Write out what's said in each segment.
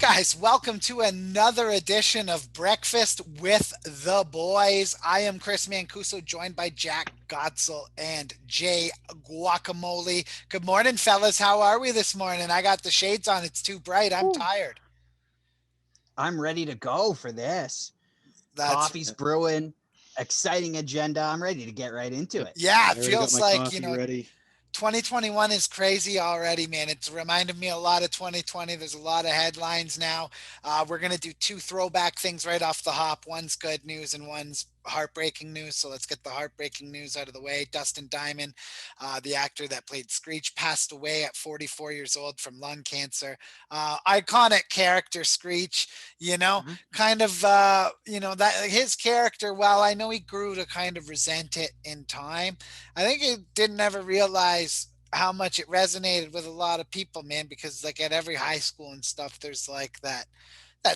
guys, welcome to another edition of Breakfast with the Boys. I am Chris Mancuso, joined by Jack Gotzel and Jay Guacamole. Good morning, fellas. How are we this morning? I got the shades on. It's too bright. I'm Whew. tired. I'm ready to go for this. That's Coffee's brewing, exciting agenda. I'm ready to get right into Yep. it. yeah. I It already got feels my like coffee ready. 2021 is crazy already, man. It's reminded me a lot of 2020. There's a lot of headlines now. We're going to do two throwback things right off the hop. One's good news and one's heartbreaking news. So let's get the heartbreaking news out of the way. Dustin Diamond, the actor that played Screech, passed away at 44 years old from lung cancer. Iconic character, Screech, Mhm. kind of, that his character, well, I know he grew to kind of resent it in time. I think he didn't ever realize how much it resonated with a lot of people, man, because like at every high school and stuff, there's like that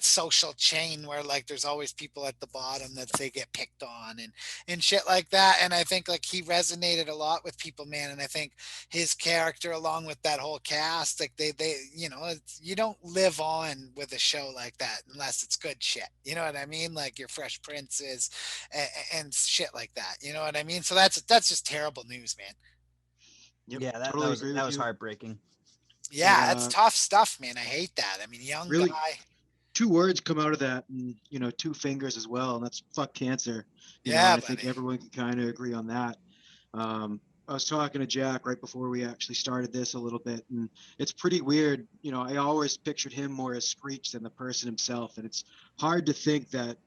social chain where like there's always people at the bottom that they get picked on and shit like that. And I think like he resonated a lot with people, man. And I think his character along with that whole cast, like you don't live on with a show like that unless it's good shit. You know what I mean? Like your Fresh Princes and shit like that. You know what I mean? So that's just terrible news, man. Yep, Yeah, that, that totally was agree that with was you. heartbreaking. It Yeah, that's tough stuff, man. I hate that. I mean, young really guy. two words come out of that, and two fingers as well, and that's fuck cancer. And Yeah, I think buddy. everyone can kind of agree on that. I was talking to Jack right before we actually started this a little bit, and it's pretty weird. I always pictured him more as Screech than the person himself, and it's hard to think that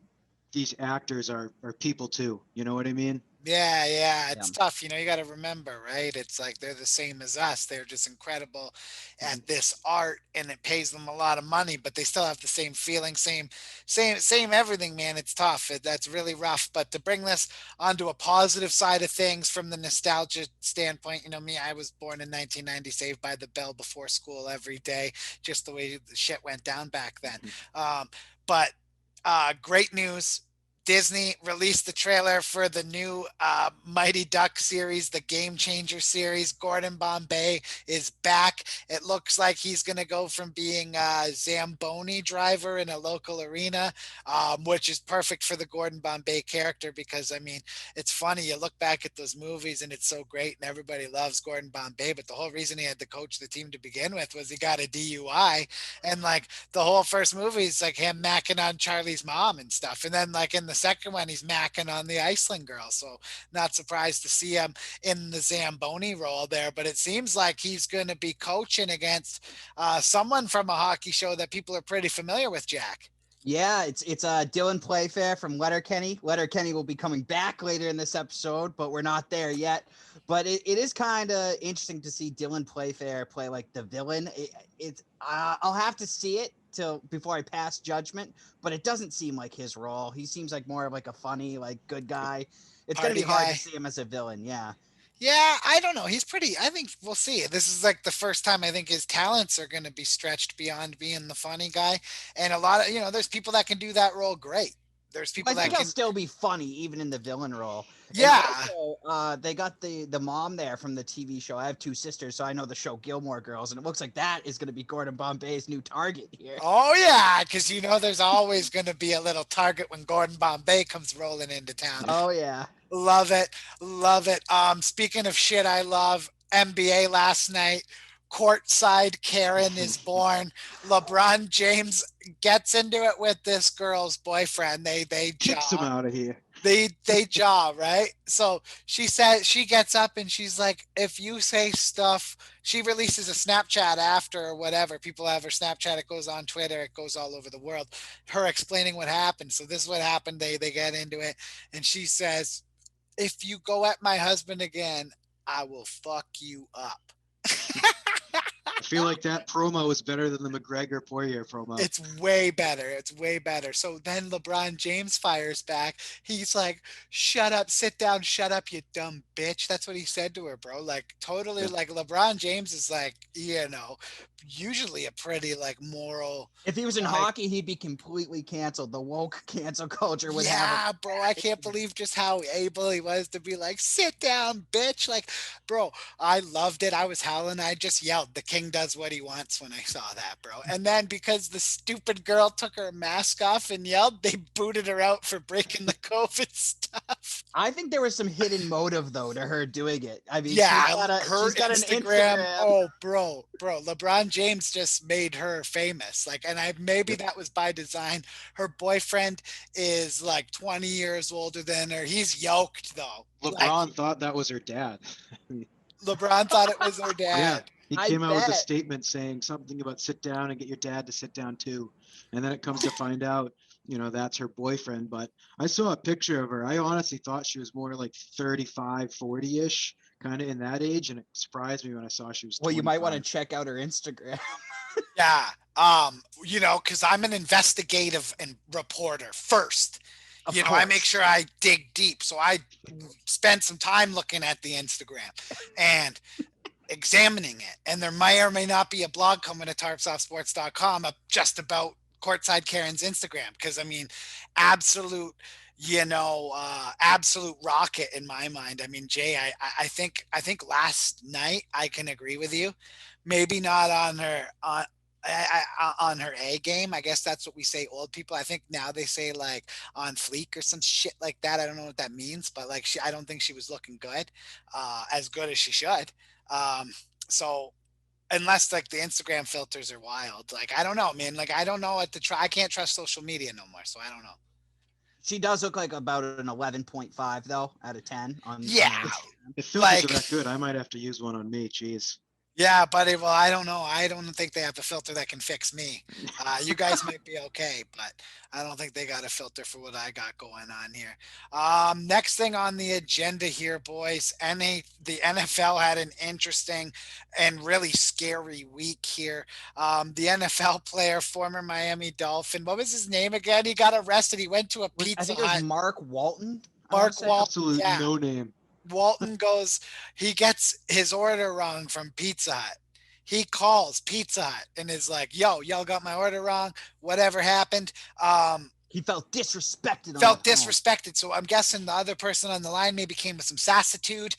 these actors are people too. You know what I mean? Yeah, yeah, Yeah. it's tough. You got to remember, right? It's like they're the same as us. They're just incredible Mhm. at this art and it pays them a lot of money, but they still have the same feeling, same everything, man. It's tough. That's really rough. But to bring this onto a positive side of things from the nostalgia standpoint, me, I was born in 1990, Saved by the Bell before school every day, just the way the shit went down back then. Um, but great news. Disney released the trailer for the new Mighty Duck series, the Game Changer series. Gordon Bombay is back. It looks like he's going to go from being a Zamboni driver in a local arena, which is perfect for the Gordon Bombay character because, I mean, it's funny. You look back at those movies and it's so great and everybody loves Gordon Bombay, but the whole reason he had to coach the team to begin with was he got a DUI. And like the whole first movie is like him macking on Charlie's mom and stuff. And then like in the second one, he's macking on the Iceland girl. So not surprised to see him in the Zamboni role there. But it seems like he's going to be coaching against someone from a hockey show that people are pretty familiar with, Jack. Yeah, it's Dylan Playfair from Letterkenny. Letterkenny will be coming back later in this episode, but we're not there yet. But it is kind of interesting to see Dylan Playfair play like the villain. I'll have to see it till before I pass judgment, but it doesn't seem like his role. He seems like more of like a funny, like good guy. It's gonna be Party hard to guy. see him as a villain. Yeah. Yeah, I don't know. He's pretty. I think we'll see. This is like the first time I think his talents are going to be stretched beyond being the funny guy. And a lot of, there's people that can do that role great. There's people I that think I'll can, still be funny even in the villain role. And yeah. also, they got the mom there from the TV show. I have two sisters, so I know the show Gilmore Girls, and it looks like that is going to be Gordon Bombay's new target here. Oh yeah, because there's always going to be a little target when Gordon Bombay comes rolling into town. Oh yeah, Love it, love it. Speaking of shit, I love NBA last night. Courtside Karen is born. LeBron James gets into it with this girl's boyfriend. They Kicks him jaw. out of here. They jaw, right? So she says she gets up and she's like, if you say stuff, she releases a Snapchat after or whatever. People have her Snapchat, it goes on Twitter, it goes all over the world. Her explaining what happened. So this is what happened. They get into it, and she says, if you go at my husband again, I will fuck you up. I feel like that promo is better than the McGregor Poirier promo. It's way better. It's way better. So then LeBron James fires back. He's like, shut up, sit down, shut up, you dumb bitch. That's what he said to her, bro. Like, totally, Yeah. like, LeBron James is like, usually a pretty, like, moral if he was in guy. hockey, he'd be completely canceled. The woke cancel culture would have him. Yeah, bro, I can't believe just how able he was to be like, sit down, bitch. Like, bro, I loved it. I was howling. I just yelled, the king king does what he wants when I saw that, bro. And then because the stupid girl took her mask off and yelled, they booted her out for breaking the COVID stuff. I think there was some hidden motive though to her doing it. I mean, Yeah, her she's got an Instagram. Instagram. Oh, bro, LeBron James just made her famous. Like, and maybe Yep. that was by design. Her boyfriend is like 20 years older than her. He's yoked though. Like LeBron thought that was her dad. LeBron thought it was her Yeah, dad. he I came out with a bet. statement saying something about sit down and get your dad to sit down too. And then it comes to find out, that's her boyfriend. But I saw a picture of her. I honestly thought she was more like 35, 40-ish, kind of in that age. And it surprised me when I saw she was Well, you might want to 25. check out her Instagram. Yeah. Because I'm an investigative and reporter first. Of I make course. sure I dig deep. So I spent some time looking at the Instagram and examining it. And there may or may not be a blog coming to tarpsoftsports.com just about Courtside Karen's Instagram. Because I mean, absolute, absolute rocket in my mind. I mean, Jay, I think last night I can agree with you. Maybe not on her on her A game. I guess that's what we say, old people. I think now they say like on fleek or some shit like that. I don't know what that means, but like I don't think she was looking as good as she should. So unless like the Instagram filters are wild, like I don't know, man. Like I don't know what to try. I can't trust social media no more, so I don't know. She does look like about an 11.5 though out of 10 on Yeah, her. If filters like are that good, I might have to use one on me. Jeez. yeah, buddy. Well, I don't know. I don't think they have a filter that can fix me. You guys might be okay, but I don't think they got a filter for what I got going on here. Next thing on the agenda here, boys. The NFL had an interesting and really scary week here. The NFL player, former Miami Dolphin, what was his name again? He got arrested. He went to a I Pizza think it was Hut. Mark Walton. I want to Mark say. Wall. Absolute Yeah. no name. Walton goes, he gets his order wrong from Pizza Hut. He calls Pizza Hut and is like, yo, y'all got my order wrong. Whatever happened. He felt disrespected on Felt the phone. disrespected. So I'm guessing the other person on the line maybe came with some sassitude.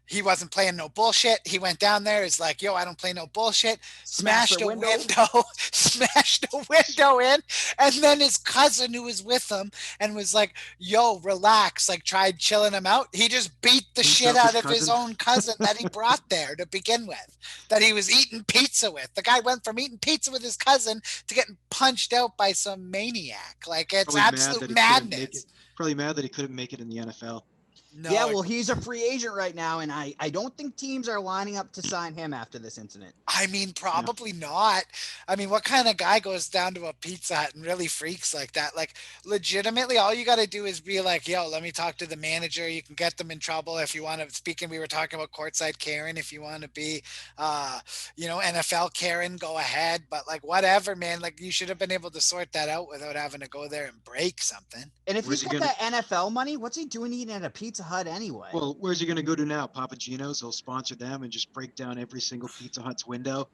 He wasn't playing no bullshit. He went down there, is like, yo, I don't play no bullshit. Smashed a window, smashed a window in. And then his cousin who was with him and was like, yo, relax, like tried chilling him out. He just beat the shit out of his own cousin that he brought there to begin with, that he was eating pizza with. The guy went from eating pizza with his cousin to getting punched out by some maniac. Like it's absolute madness. Probably mad that he couldn't make it in the NFL. No, yeah, well, he's a free agent right now, and I don't think teams are lining up to sign him after this incident. I mean, probably not. I mean, what kind of guy goes down to a Pizza Hut and really freaks like that? Like, legitimately, all you got to do is be like, yo, let me talk to the manager. You can get them in trouble if you want to. Speaking, we were talking about Courtside Karen. If you want to be, NFL Karen, go ahead. But, like, whatever, man. Like, you should have been able to sort that out without having to go there and break something. And if he's got that NFL money, what's he doing eating at a Pizza Hut anyway? Well, where's he going to go to now? Papa Gino's? He'll sponsor them and just break down every single Pizza Hut's window.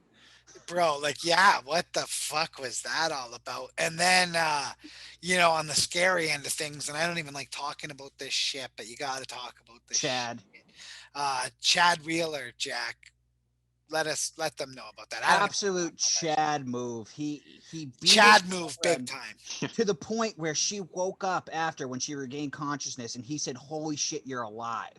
Bro, like, yeah, what the fuck was that all about? And then, on the scary end of things, and I don't even like talking about this shit, but you got to talk about this Chad. Shit. Chad Wheeler, Jack. Let them know about that. Absolute Chad move. He beat Chad move big time. To the point where she woke up after when she regained consciousness and he said, "Holy shit, you're alive."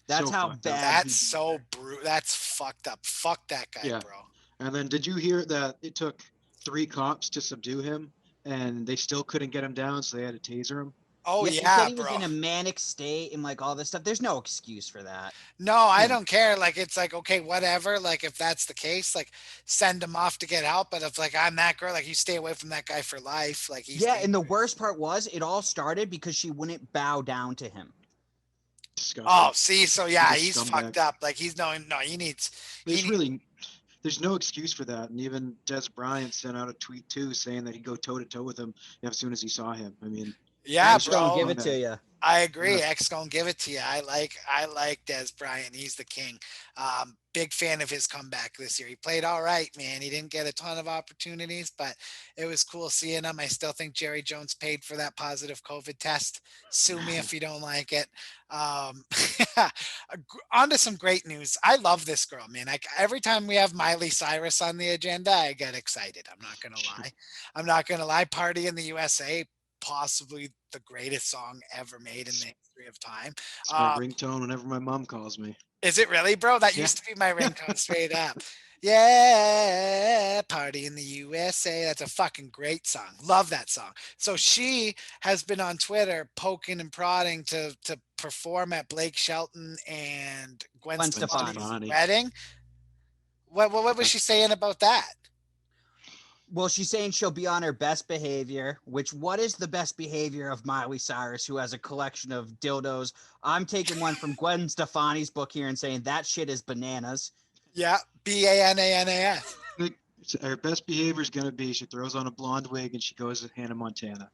That's how bad. That's so brutal. That's fucked up. Fuck that guy, bro. And then did you hear that it took 3 cops to subdue him and they still couldn't get him down, so they had to taser him? Oh, he said he was in a manic state and like all this stuff. There's no excuse for that. No, I don't care. Like, it's like, okay, whatever. Like, if that's the case, like, send him off to get help. But if like I'm that girl, like, you stay away from that guy for life. Like, and the worst part was it all started because she wouldn't bow down to him. Disgusting. Oh, see, so yeah, he's fucked up. Like, he needs. There's no excuse for that. And even Des Bryant sent out a tweet too saying that he'd go toe to toe with him as soon as he saw him. I mean, yeah, bro, don't give it to you. I Yeah. agree. X gonna give it to you. I like Des Bryant. He's the king. Big fan of his comeback this year. He played all right, man. He didn't get a ton of opportunities, but it was cool seeing him. I still think Jerry Jones paid for that positive COVID test. Sue me if you don't like it. Um, on to some great news. I love this girl, man. Every time we have Miley Cyrus on the agenda, I get excited. I'm not gonna lie. I'm not gonna lie. Party in the USA, possibly the greatest song ever made in the history of time. It's my Uh, ringtone whenever my mom calls me. is it really, bro? That Yeah. used to be my ringtone straight up. Yeah, Party in the USA. That's a fucking great song. Love that song. So she has been on Twitter poking and prodding to perform at Blake Shelton and Gwen Gwen Gwen Stefani's Stefani. Stefani. wedding. What was she saying about that? Well, she's saying she'll be on her best behavior, which what is the best behavior of Miley Cyrus, who has a collection of dildos? I'm taking one from Gwen Stefani's book here and saying that shit is bananas. Yeah, Bananas. Like, her best behavior is gonna be she throws on a blonde wig and she goes to Hannah Montana.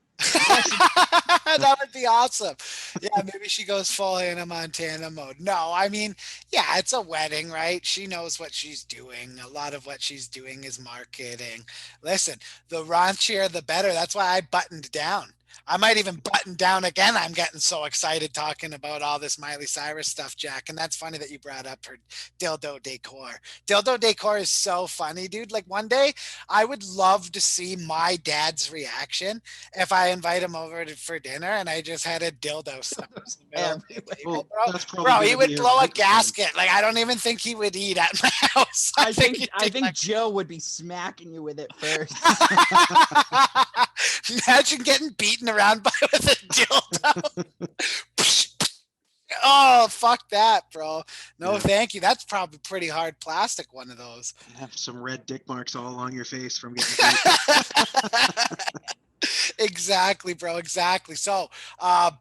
That would be awesome. Yeah, maybe she goes full Hannah Montana mode. No, I mean, yeah, it's a wedding, right? She knows what she's doing. A lot of what she's doing is marketing. Listen, the raunchier, the better. That's why I buttoned down. I might even button down again. I'm getting so excited talking about all this Miley Cyrus stuff, Jack. And that's funny that you brought up her dildo decor. Dildo decor is so funny, dude. Like one day, I would love to see my dad's reaction if I invite him over for dinner and I just had a dildo stuck in the middle of the Everywhere. table, Well, bro. that's probably Bro, he gonna would be her blow a microphone. gasket. Like I don't even think he would eat at my house. I think he'd I be think like, Jill would be smacking you with it first. imagine getting beaten around by with a dildo. Oh, fuck that, bro. No, Yeah. thank you. That's probably pretty hard plastic, one of those. Have some red dick marks all along your face from getting beat. Exactly, bro. Exactly. So,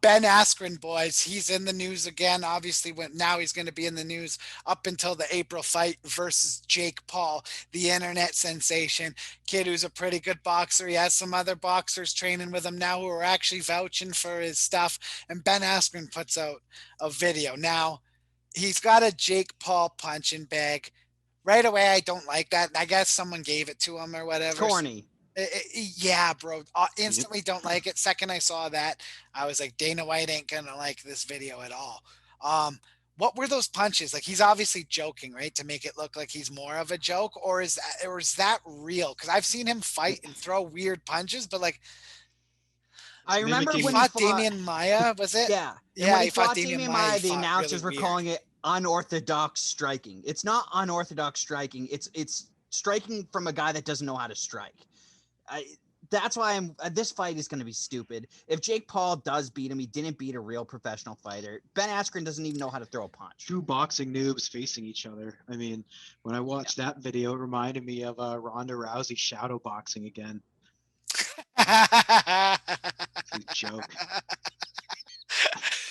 Ben Askren, boys, he's in the news again. Obviously, now he's going to be in the news up until the April fight versus Jake Paul, the internet sensation kid who's a pretty good boxer. He has some other boxers training with him now who are actually vouching for his stuff. And Ben Askren puts out a video. Now, he's got a Jake Paul punching bag. Right away, I don't like that. I guess someone gave it to him or It's whatever. corny. Yeah, bro. Yep. Instantly don't like it. Second I saw that, I was like, Dana White ain't gonna like this video at all. What were those punches? Like he's obviously joking, right? To make it look like he's more of a joke, or is that real? Because I've seen him fight and throw weird punches, but like I remember he mimicking- when he fought fought. Damian Maya, was it? Yeah, and Yeah, when he he fought fought Damian Damian Maia, Maia, he the fought announcers really were weird. calling it unorthodox striking. It's not unorthodox striking. It's striking from a guy that doesn't know how to strike. That's why this fight is going to be stupid. If Jake Paul does beat him, he didn't beat a real professional fighter. Ben Askren doesn't even know how to throw a punch. Two boxing noobs facing each other. I mean, when I watched that video, it reminded me of Ronda Rousey shadow boxing again. It's a joke.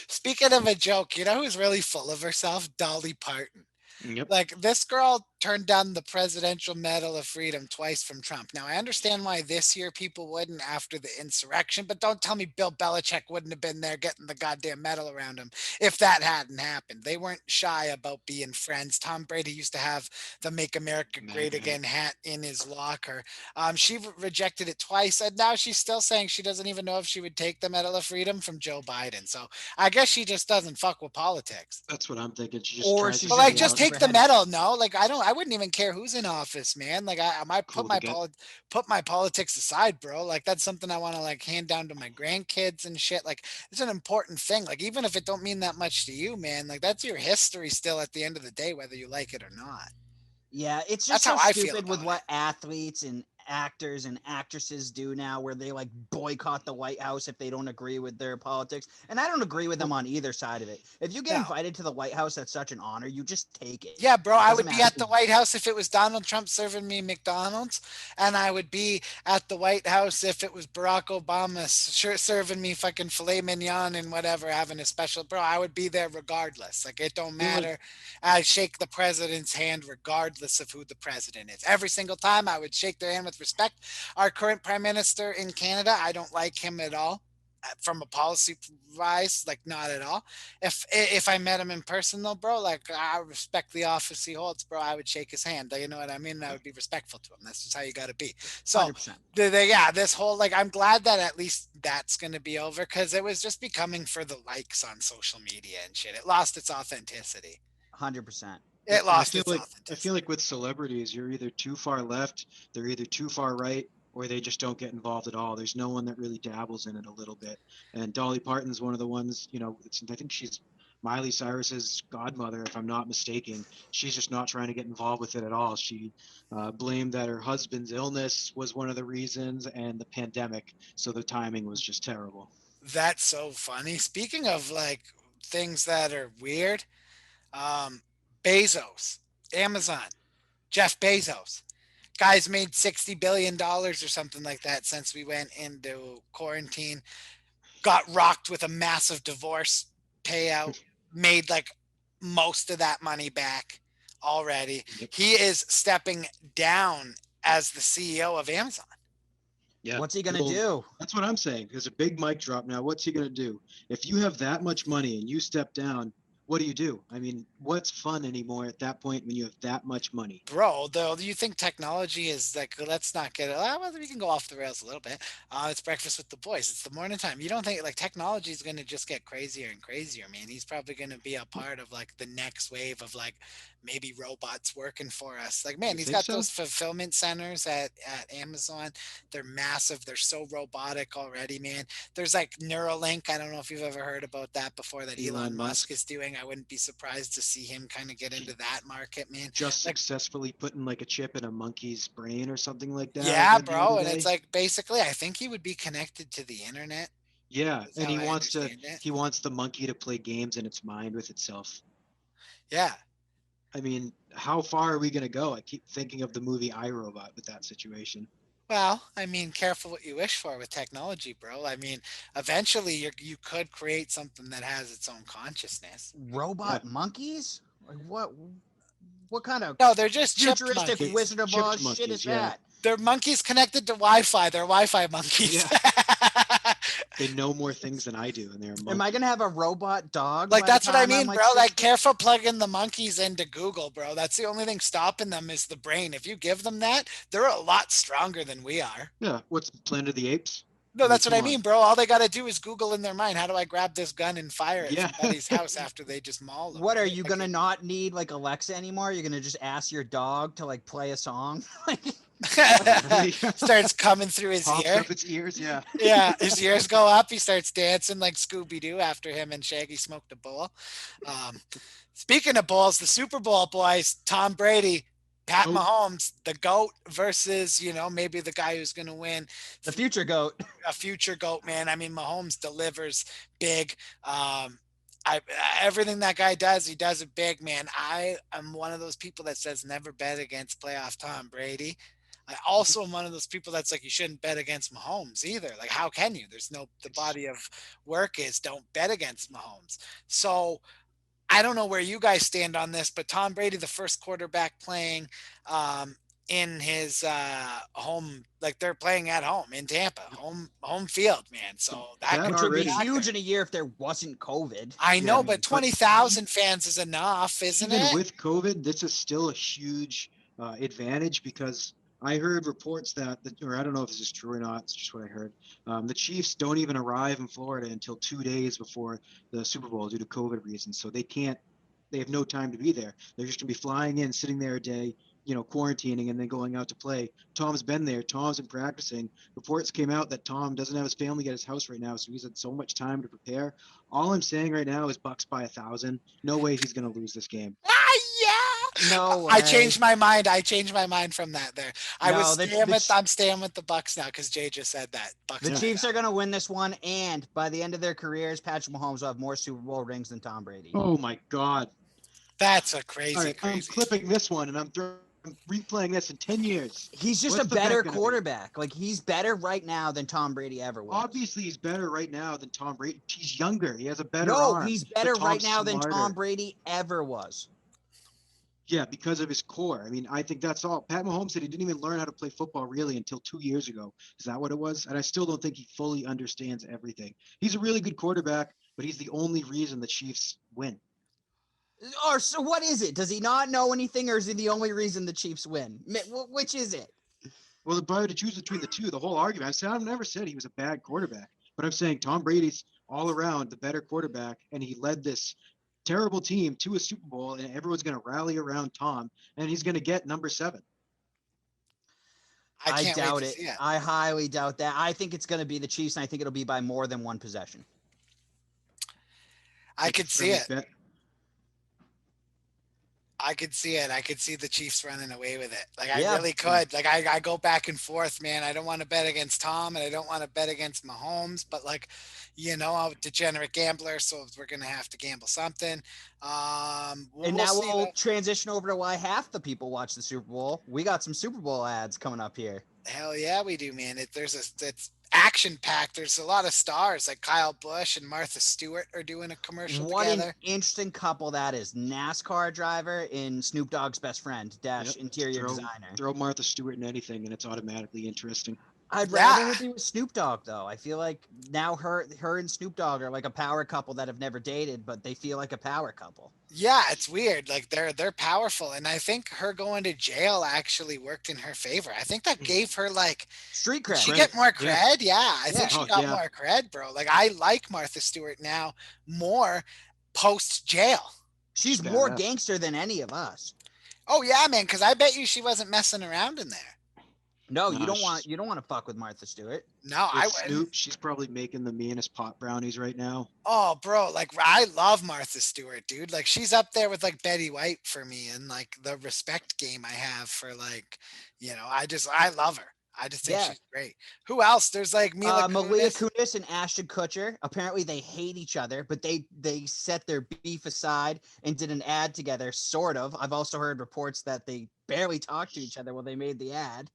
Speaking of a joke, you know who's really full of herself? Dolly Parton. Yep. Like this girl turned down the Presidential Medal of Freedom twice from Trump. Now I understand why this year people wouldn't after the insurrection, but don't tell me Bill Belichick wouldn't have been there getting the goddamn medal around him if that hadn't happened. They weren't shy about being friends. Tom Brady used to have the Make America Great MAGA. Again hat in his locker. She rejected it twice, and now she's still saying she doesn't even know if she would take the Medal of Freedom from Joe Biden. So I guess she just doesn't fuck with politics. That's what I'm thinking. She just Or tries she's to But like, stay just out. take the Overhead. medal. No, like I wouldn't even care who's in office, man. Like I might Cool put to get. put my politics aside, bro. Like that's something I want to like hand down to my grandkids and shit. Like it's an important thing. Like even if it don't mean that much to you, man. Like that's your history still at the end of the day, whether you like it or not. Yeah, it's That's just so how I feel stupid with about what athletes and actors and actresses do now, where they like boycott the White House if they don't agree with their politics. And I don't agree with them on either side of it. If you get No. invited to the White House, that's such an honor. You just take it. Yeah, bro, It I doesn't would be matter. at the White House if it was Donald Trump serving me McDonald's, and I would be at the White House if it was Barack Obama serving me fucking filet mignon and whatever, having a special. Bro, I would be there regardless. Like it don't matter. I shake the president's hand regardless of who the president is. Every single time, I would shake their hand with respect. Our current prime minister in Canada, I don't like him at all. from a policy wise, like not at all. If I met him in person though, bro, like I respect the office he holds, bro. I would shake his hand. You know what I mean? I would be respectful to him. That's just how you got to be. So 100%. yeah, this whole like I'm glad that at least that's gonna be over because it was just becoming for the likes on social media and shit. It lost its authenticity. 100%. It And lost its I feel authenticity. like with celebrities, you're either too far left, they're either too far right, or they just don't get involved at all. There's no one that really dabbles in it a little bit. And Dolly Parton's one of the ones, I think she's Miley Cyrus's godmother, if I'm not mistaken. She's just not trying to get involved with it at all. She blamed that her husband's illness was one of the reasons and the pandemic. So the timing was just terrible. That's so funny. Speaking of like things that are weird, um, Bezos, Amazon, Jeff Bezos. Guy's made $60 billion or something like that since we went into quarantine. Got rocked with a massive divorce payout, made like most of that money back already. Yep. He is stepping down as the CEO of Amazon. Yeah. What's he gonna Well, do? that's what I'm saying. There's a big mic drop now. What's he going to do? If you have that much money and you step down, what do you do? I mean, what's fun anymore at that point when you have that much money? Bro, though, do you think technology is like, let's not get, well, we can go off the rails a little bit. It's breakfast with the boys. It's the morning time. You don't think like technology is going to just get crazier and crazier, man? He's probably going to be a part of like the next wave of like maybe robots working for us. Like, man, You he's think got so? those fulfillment centers at Amazon. They're massive. They're so robotic already, man. There's like Neuralink. I don't know if you've ever heard about that before that Elon Elon Musk Musk is doing. I wouldn't be surprised to see him kind of get into that market, man. just Like, successfully putting like a chip in a monkey's brain or something like that. I yeah, read the other bro. And it's day. like basically, I think he would be connected to the internet, Yeah, is and how I understand it. he wants the monkey to play games in its mind with itself. Yeah. I mean, how far are we going to go? I keep thinking of the movie I, Robot with that situation. Well, I mean, careful what you wish for with technology, bro. I mean, eventually you could create something that has its own consciousness. Yeah, Robot monkeys? Like what kind of No, they're just chipped futuristic they monkeys. Wizard of chipped Oz shit is monkeys. Yeah, that? They're monkeys connected to Wi-Fi. They're Wi-Fi monkeys. yeah. They know more things than I do, and they're a Am I monkey. gonna have a robot dog Like by the that's what I time I'm mean, like bro. Like 60? careful plugging the monkeys into Google, bro. That's the only thing stopping them is the brain. If you give them that, they're a lot stronger than we are. Yeah, what's Planet of the Apes? No, I mean, that's what come I on. mean, bro. All they got to do is Google in their mind, how do I grab this gun and fire it Yeah. from Buddy's house after they just maul them, What are right? you Like gonna not need like Alexa anymore? You're gonna just ask your dog to like play a song? Probably. starts coming through his Pops ear. up its ears. Yeah. Yeah, his ears go up. He starts dancing like Scooby Doo after him and Shaggy smoked a bowl. Um, Speaking of bowls, the Super Bowl boys, Tom Brady, Pat Oh, Mahomes, the GOAT versus, maybe the guy who's going to win, The future goat. a future GOAT, man. I mean, Mahomes delivers big. I everything that guy does, he does it big, man. I am one of those people that says never bet against playoff Tom Brady. I also am one of those people that's like you shouldn't bet against Mahomes either. Like how can you? There's no the it's body of work is don't bet against Mahomes. So I don't know where you guys stand on this, but Tom Brady, the first quarterback playing in his home, like they're playing at home in Tampa, home field, man. So that that could Which would be already. huge in a year if there wasn't COVID. I Yeah, know, but but 20,000 fans is enough, isn't even it? with COVID, this is still a huge advantage because I heard reports or I don't know if this is true or not. It's just what I heard. The Chiefs don't even arrive in Florida until 2 days before the Super Bowl due to COVID reasons. So they can't. They have no time to be there. They're just gonna be flying in, sitting there a day, quarantining, and then going out to play. Tom's been there. Tom's been practicing. Reports came out that Tom doesn't have his family at his house right now, so he's had so much time to prepare. All I'm saying right now is Bucks by 1,000. No way he's gonna lose this game. Ah, yeah. No I way. changed my mind. I changed my mind from that there. No, I'm staying with the Bucks now because Jay just said that. Bucks the by Yeah. Chiefs are 1,000. gonna win this one, and by the end of their careers, Patrick Mahomes will have more Super Bowl rings than Tom Brady. Oh my God. That's a All crazy, right, I'm crazy. clipping this one and I'm replaying this in 10 years. He's just What's a the bet better gonna be? quarterback. Like he's better right now than Tom Brady ever was. Obviously, he's better right now than Tom Brady. He's younger. He has a better No, arm. he's But better right Tom's now than Tom smarter. Brady ever was. Yeah, because of his core. I mean, I think that's all. Pat Mahomes said he didn't even learn how to play football really until 2 years ago. Is that what it was? And I still don't think he fully understands everything. He's a really good quarterback, but he's the only reason the Chiefs win. Or so what is it? Does he not know anything, or is he the only reason the Chiefs win? Which is it? Well, if I were to choose between the two, the whole argument, I've never said he was a bad quarterback, but I'm saying Tom Brady's all around the better quarterback, and he led this terrible team to a Super Bowl, and everyone's going to rally around Tom, and he's going to get number 7. I I can't wait doubt to it. see it. I highly doubt that. I think it's going to be the Chiefs, and I think it'll be by more than one possession. I It's a could see friendly it. bet. I could see it. I could see the Chiefs running away with it. Like I Yeah. really could. Like I go back and forth, man. I don't want to bet against Tom and I don't want to bet against Mahomes, but like, I'm a degenerate gambler, so we're gonna have to gamble something. And We'll now see we'll though. transition over to why half the people watch the Super Bowl. We got some Super Bowl ads coming up here. Hell yeah, we do, man. It's action packed. There's a lot of stars like Kyle Busch and Martha Stewart are doing a commercial What an together. interesting couple that is. NASCAR driver and Snoop Dogg's best friend dash Yep. interior Throw, designer. throw Martha Stewart in anything, and it's automatically interesting. I'd rather Yeah. her be with Snoop Dogg though. I feel like now her and Snoop Dogg are like a power couple that have never dated, but they feel like a power couple. Yeah, it's weird. Like they're powerful, and I think her going to jail actually worked in her favor. I think that gave her like Street did cred. she Credit. get more Yeah. cred? Yeah, I Yeah. think she Oh, got yeah. more cred, bro. Like I like Martha Stewart now more post jail. She's She's more badass. gangster than any of us. Oh yeah, man, because I bet you she wasn't messing around in there. No, No, she's you don't want to fuck with Martha Stewart. No, I with wouldn't. Snoop. She's probably making the meanest pot brownies right now. Oh, bro, like I love Martha Stewart, dude. Like she's up there with like Betty White for me and like the respect game I have for like, I love her. I just think Yeah. she's great. Who else? There's like Mila Malia Kunis. Kunis and Ashton Kutcher. Apparently, they hate each other, but they set their beef aside and did an ad together. Sort of. I've also heard reports that they barely talked to each other while they made the ad.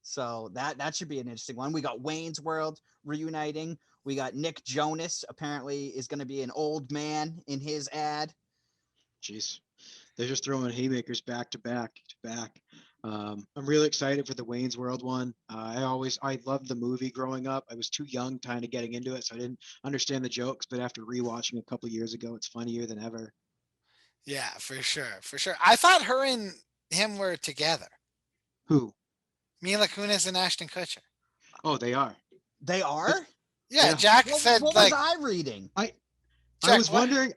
So that should be an interesting one. We got Wayne's World reuniting. We got Nick Jonas apparently is going to be an old man in his ad. Jeez, they're just throwing haymakers back to back to back. I'm really excited for the Wayne's World one. I loved the movie growing up. I was too young, kind of getting into it, so I didn't understand the jokes. But after rewatching a couple years ago, it's funnier than ever. Yeah, for sure, for sure. I thought her and him were together. Who? Mila Kunis and Ashton Kutcher. Oh, they are. They are? Yeah, Yeah. Jack What, said what like was I reading? I Jack, was what? wondering.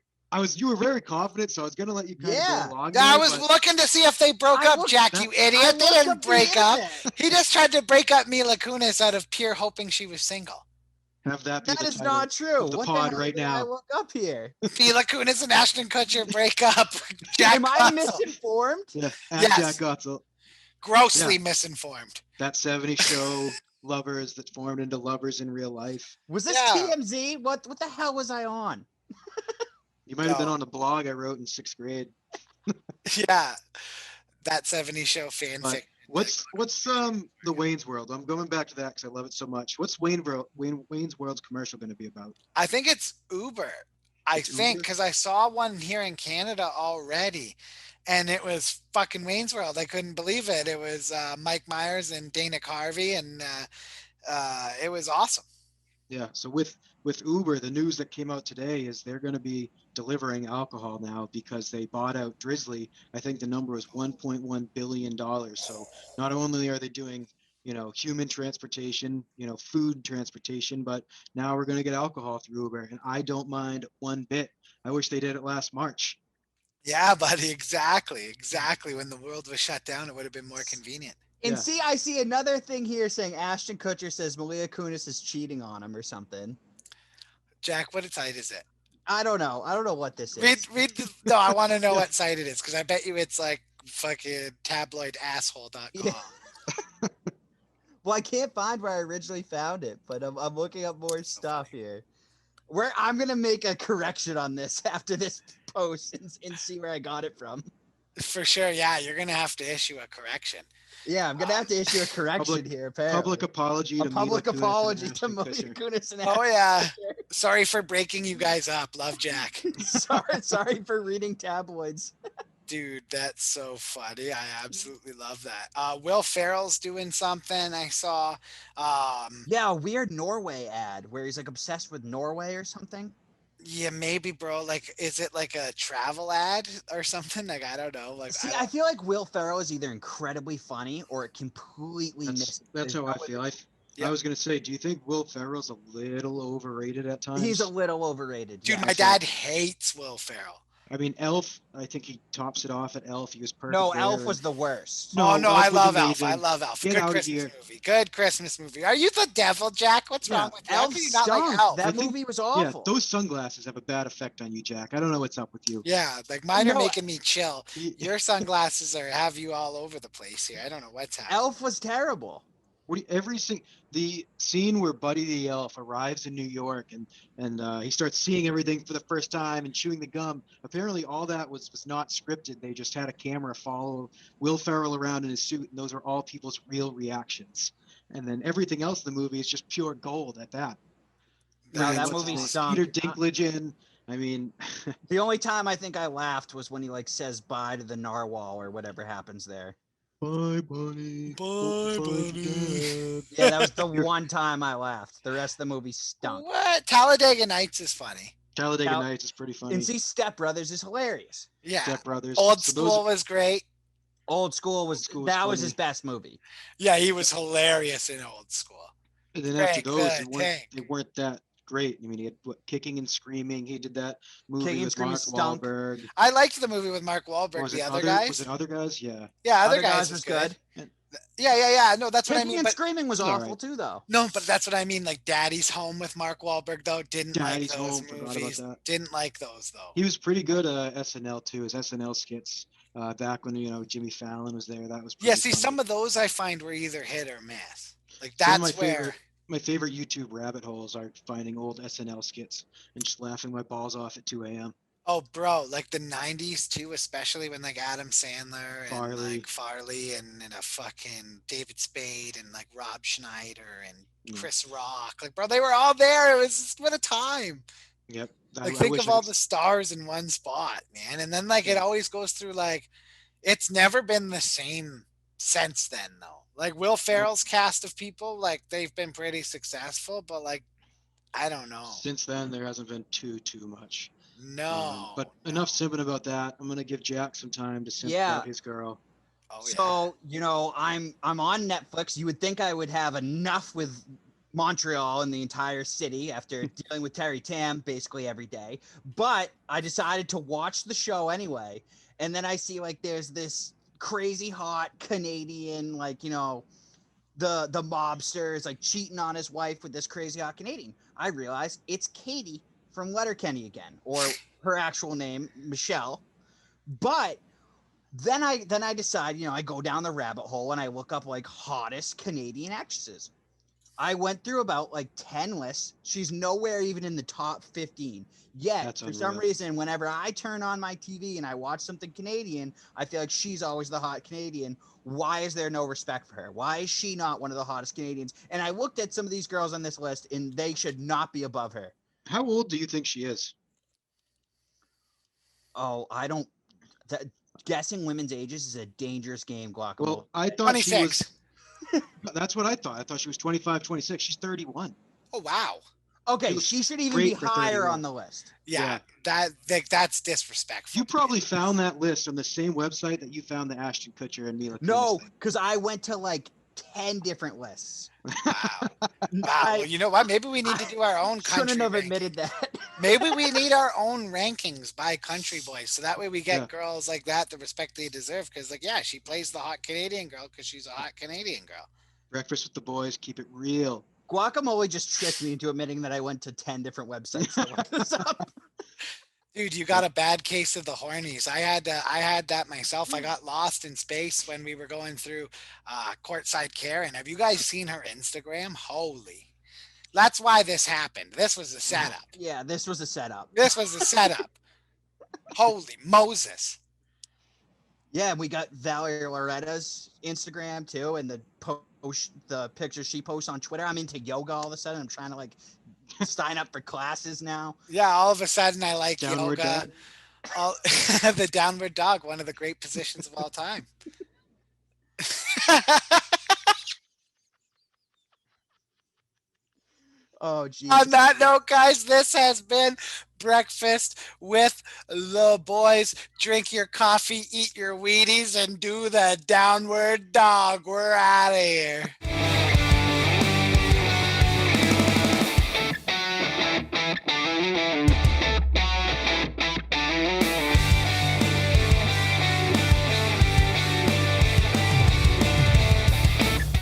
You were very confident, so I was gonna let you kind of Yeah. go along. Yeah, I there, was but looking to see if they broke I up, looked- Jack, that- you idiot. They looked didn't up the break up. internet. He just tried to break up Mila Kunis out of pure hoping she was single. have that be That the is title not true. of the What the pod hell right did I now. look up here? Mila Kunis and Ashton Kutcher break up. Jack Am I Gotzel, misinformed? Yeah, at Yes. Jack Gotzel. grossly misinformed. That 70s show lovers that formed into lovers in real life. Was this Yeah. TMZ? What the hell was I on? You might have been No. on a blog I wrote in 6th grade. Yeah, that 70s show fanfic. But what's the Wayne's World? I'm going back to that because I love it so much. What's Wayne's World's commercial going to be about? I think it's Uber. I It's think Uber? because I saw one here in Canada already, and it was fucking Wayne's World. I couldn't believe it. It was Mike Myers and Dana Carvey, and it was awesome. Yeah. So with Uber, the news that came out today is they're going to be delivering alcohol now because they bought out Drizzly. I think the number was $1.1 billion. So not only are they doing, human transportation, food transportation, but now we're going to get alcohol through Uber. And I don't mind one bit. I wish they did it last March. Yeah, buddy, exactly. When the world was shut down, it would have been more convenient. And Yeah. see, I see another thing here saying Ashton Kutcher says Malia Kunis is cheating on him or something. Jack, what site is it? I don't know. I don't know what this is. No, I want to know what site it is because I bet you it's like fucking tabloidasshole.com. Yeah. Well, I can't find where I originally found it, but I'm looking up more stuff here. I'm gonna make a correction on this after this post and see where I got it from. For sure, yeah, you're gonna have to issue a correction. Yeah, I'm gonna have to issue a correction Public- here. Apparently, Public apology a to public Mila Kunis and apology to Ashton Malia Kutcher. Kunis and Oh Ashton yeah, Kutcher. sorry for breaking you guys up. Love Jack. sorry for reading tabloids. Dude, that's so funny. I absolutely love that. Will Ferrell's doing something I saw. Yeah, a weird Norway ad where he's like obsessed with Norway or something. Yeah, maybe, bro. Like, is it like a travel ad or something? Like, I don't know. Like, I See, I don't. feel like Will Ferrell is either incredibly funny or it completely That's misses. that's how I feel. I Yep. was gonna say, do you think Will Ferrell's a little overrated at He's a times? little overrated, Dude, my Like yes. that. dad hates Will Ferrell. I mean, Elf. I think he tops it off at Elf. He was No, perfect Elf there. And was the worst. Oh no, no, I Elf was love Elf. I amazing. love Elf. Get Good out of Christmas here. movie. Good Christmas movie. Are you the devil, Jack? What's wrong Yeah, with you? How Elf can you not like stunk. Elf? I That think. movie was Yeah, awful. those sunglasses have a bad effect on you, Jack. I don't know what's up with you. Yeah, like mine are No, making me chill. Your sunglasses are have you all over the place here. I don't know what's happening. Elf was terrible. The scene where Buddy the Elf arrives in New York and he starts seeing everything for the first time and chewing the gum. Apparently, all that was not scripted. They just had a camera follow Will Ferrell around in his suit, and those are all people's real reactions. And then everything else in the movie is just pure gold at that. No, Bringing that what's his movie name, awesome. Peter stunk. Dinklage in. I mean, The only time I think I laughed was when he like says bye to the narwhal or whatever happens there. bye, buddy. Hope you Bye, find buddy. your dad. Yeah, that was the You're one time I laughed. The rest of the movie stunk. What? Talladega Nights is funny. Talladega Now, Nights is pretty and funny. see, Step Brothers is hilarious. Yeah. Step Brothers. Old So those School was great. Old School old was school was that was his funny. best movie. Yeah, he was hilarious in Old School. And then after Frank those, the they Tank. weren't that great. I mean, he had Kicking and Screaming. He did that movie King and with Screaming Mark stunk. Wahlberg. I liked the movie with Mark Or Wahlberg. was The it other other? Was it guys. Other Guys? Yeah. Yeah, other Other guys Guys was was good. good. And Yeah. No, that's what I Kicking mean. and But Screaming was it's all awful right. too, though. no, but that's what I mean. Like Daddy's Home with Mark Wahlberg though. Didn't like Daddy's those Home. Forgot about movies. that. Didn't like those though. He was pretty good SNL too. His SNL skits back when Jimmy Fallon was there. That was Yeah, pretty see, funny. some of those I find were either hit or miss. Like Some of that's where. my favorite YouTube rabbit holes are finding old SNL skits and just laughing my balls off at 2 a.m. Oh, bro, like the '90s too, especially when like Adam Sandler and like Farley. Farley and a fucking David Spade and like Rob Schneider and Yeah. Chris Rock. Like, bro, they were all there. It was just, what a time. Yep. Like, I think wish of I all could. the stars in one spot, man. And then like it Yeah. always goes through like it's never been the same since then though. Like Will Nope. Ferrell's cast of people, like they've been pretty successful, but like I don't know. Since then, there hasn't been too much. But No, enough no. simping about that. I'm gonna give Jack some time to simp Yeah. about his girl. Oh yeah. So, I'm on Netflix. You would think I would have enough with Montreal and the entire city after dealing with Terry Tam basically every day. But I decided to watch the show anyway. And then I see like there's this crazy hot Canadian, like, the mobster is like cheating on his wife with this crazy hot Canadian. I realize it's Katie from Letterkenny again, or her actual name, Michelle. But then I decide, I go down the rabbit hole and I look up like hottest Canadian actresses. I went through about like 10 lists. She's nowhere even in the top 15. Yet, That's for some unreal. reason, whenever I turn on my TV and I watch something Canadian, I feel like she's always the hot Canadian. Why is there no respect for her? Why is she not one of the hottest Canadians? And I looked at some of these girls on this list and they should not be above her. How old do you think she is? Oh, I don't. Guessing women's ages is a dangerous game, Guacamole. Well, I thought she 26. was. That's what I thought. I thought she was 25, 26. She's 31. Oh wow. Okay, She looks she should even be great for higher 31. on the list. Yeah, Yeah. that's disrespectful. You probably found that list on the same website that you found the Ashton Kutcher and Mila Kunis No, thing. because I went to like 10 different lists. Wow. Wow. Well, you know what? Maybe we need to do our own country. Shouldn't have ranking. admitted that. Maybe we need our own rankings by country, boys, so that way we get Yeah. girls like that the respect they deserve. Because, like, yeah, she plays the hot Canadian girl because she's a hot Canadian girl. Breakfast with the boys. Keep it real. Guacamole just tricked me into admitting that I went to 10 different websites to look this up. Dude, you got a bad case of the hornies. I had that myself. I got lost in space when we were going through Courtside Karen. Have you guys seen her Instagram? Holy. That's why this happened. This was a setup. Yeah, this was a setup. This was a setup. Holy Moses. Yeah, and we got Valerie Loretta's Instagram too, and the pictures she posts on Twitter. I'm into yoga all of a sudden. I'm trying to like sign up for classes now. Yeah, all of a sudden I like Downward yoga. dog. All the downward dog, one of the great positions of all time. Oh, geez. On that note, guys, this has been Breakfast with the Boys. Drink your coffee, eat your Wheaties, and do the downward dog. We're out of here.